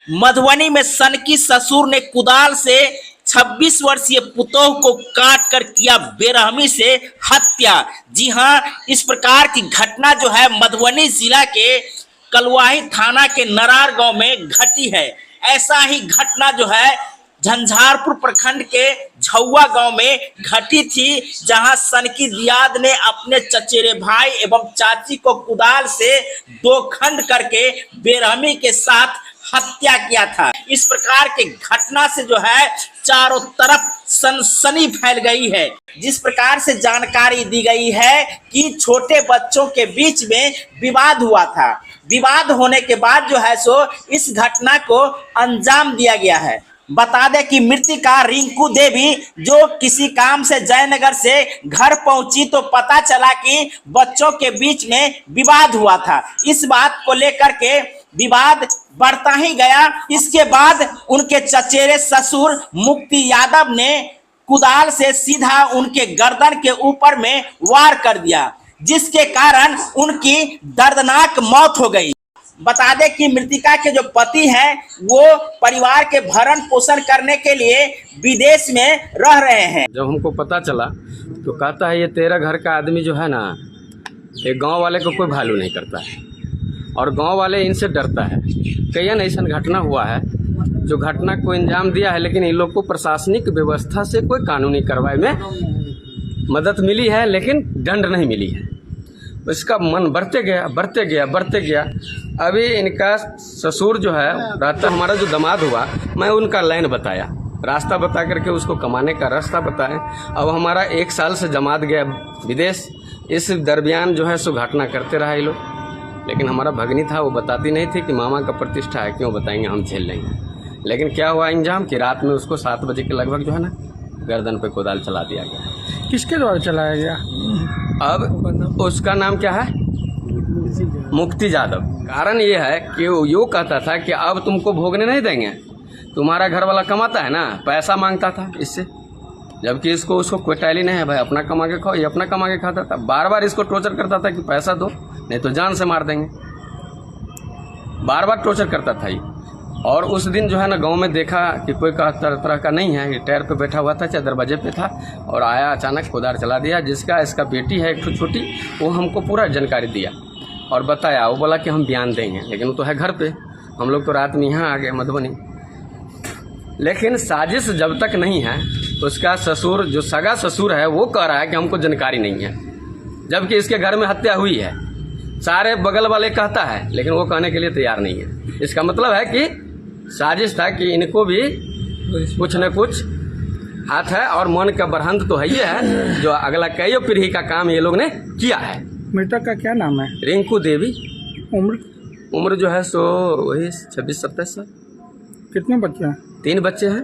मधुबनी में सनकी ससुर ने कुदाल से 26 वर्षीय पुतोह को काट कर किया बेरहमी से हत्या। जी हां, इस प्रकार की घटना जो है मधुबनी जिला के कलुआही थाना के नरार गांव में घटी है। ऐसा ही घटना जो है झंझारपुर प्रखंड के झौआ गांव में घटी थी, जहां सनकी दियाद ने अपने चचेरे भाई एवं चाची को कुदाल से दो खंड करके बेरहमी के साथ हत्या किया था। इस प्रकार के घटना से जो है चारों तरफ सनसनी फैल गई है। जिस प्रकार से जानकारी दी गई है कि छोटे बच्चों के बीच में विवाद हुआ था। विवाद होने के बाद जो है सो इस घटना को अंजाम दिया गया है। बता दें कि मृतिका रिंकू देवी जो किसी काम से जयनगर से घर पहुंची तो पता चला कि बच्चों के बीच में विवाद हुआ था। इस बात को लेकर के विवाद बढ़ता ही गया। इसके बाद उनके चचेरे ससुर मुक्ति यादव ने कुदाल से सीधा उनके गर्दन के ऊपर में वार कर दिया, जिसके कारण उनकी दर्दनाक मौत हो गई। बता दें कि मृतिका के जो पति हैं वो परिवार के भरण पोषण करने के लिए विदेश में रह रहे हैं। जब हमको पता चला तो कहता है ये तेरा घर का आदमी जो है ना, ये गांव वाले को कोई भालू नहीं करता है और गांव वाले इनसे डरता है। कई ऐसा घटना हुआ है जो घटना को अंजाम दिया है, लेकिन इन लोग को प्रशासनिक व्यवस्था से कोई कानूनी कार्रवाई में मदद मिली है, लेकिन दंड नहीं मिली है। इसका मन बढ़ते गया। अभी इनका ससुर जो है रहता, हमारा जो दामाद हुआ, मैं उनका लाइन बताया, रास्ता बता करके उसको कमाने का रास्ता बताएं। अब हमारा 1 साल से दामाद गया विदेश। इस दरमियान जो है सो घटना करते रहा ये लोग। लेकिन हमारा भगनी था, वो बताती नहीं थी कि मामा का प्रतिष्ठा है, क्यों बताएंगे, हम झेल लेंगे। लेकिन क्या हुआ अंजाम कि रात में उसको 7 बजे के लगभग जो है ना गर्दन पे कुदाल चला दिया गया। किसके द्वारा चलाया गया? अब उसका नाम क्या है? मुक्ति यादव। कारण ये है कि वो यूँ कहता था कि अब तुमको भोगने नहीं देंगे, तुम्हारा घर वाला कमाता है ना, पैसा मांगता था इससे, जबकि उसको कोई टैली नहीं है। भाई अपना कमा के खाओ, ये अपना कमा के खाता था। बार बार इसको टॉर्चर करता था कि पैसा दो नहीं तो जान से मार देंगे। बार बार टॉर्चर करता था ये। और उस दिन जो है ना गांव में देखा कि कोई तरह का नहीं है, ये टायर पे बैठा हुआ था, चाहे दरवाजे पे था, और आया अचानक कुदाल चला दिया। जिसका इसका बेटी है एक छोटी, वो हमको पूरा जानकारी दिया और बताया। वो बोला कि हम बयान देंगे, लेकिन वो तो है घर पे। हम लोग तो रात में यहाँ आ गए मधुबनी। लेकिन साजिश जब तक नहीं है, उसका ससुर जो सगा ससुर है वो कह रहा है कि हमको जानकारी नहीं है, जबकि इसके घर में हत्या हुई है। सारे बगल वाले कहता है, लेकिन वो कहने के लिए तैयार नहीं है। इसका मतलब है कि साजिश था कि इनको भी कुछ न कुछ हाथ है, और मन का बरहंत तो है ये है जो अगला कई पीढ़ी का काम ये लोग ने किया है। मृतक का क्या नाम है? रिंकू देवी। उम्र जो है सो वही 26-27 साल। कितने बच्चे हैं? 3 बच्चे हैं।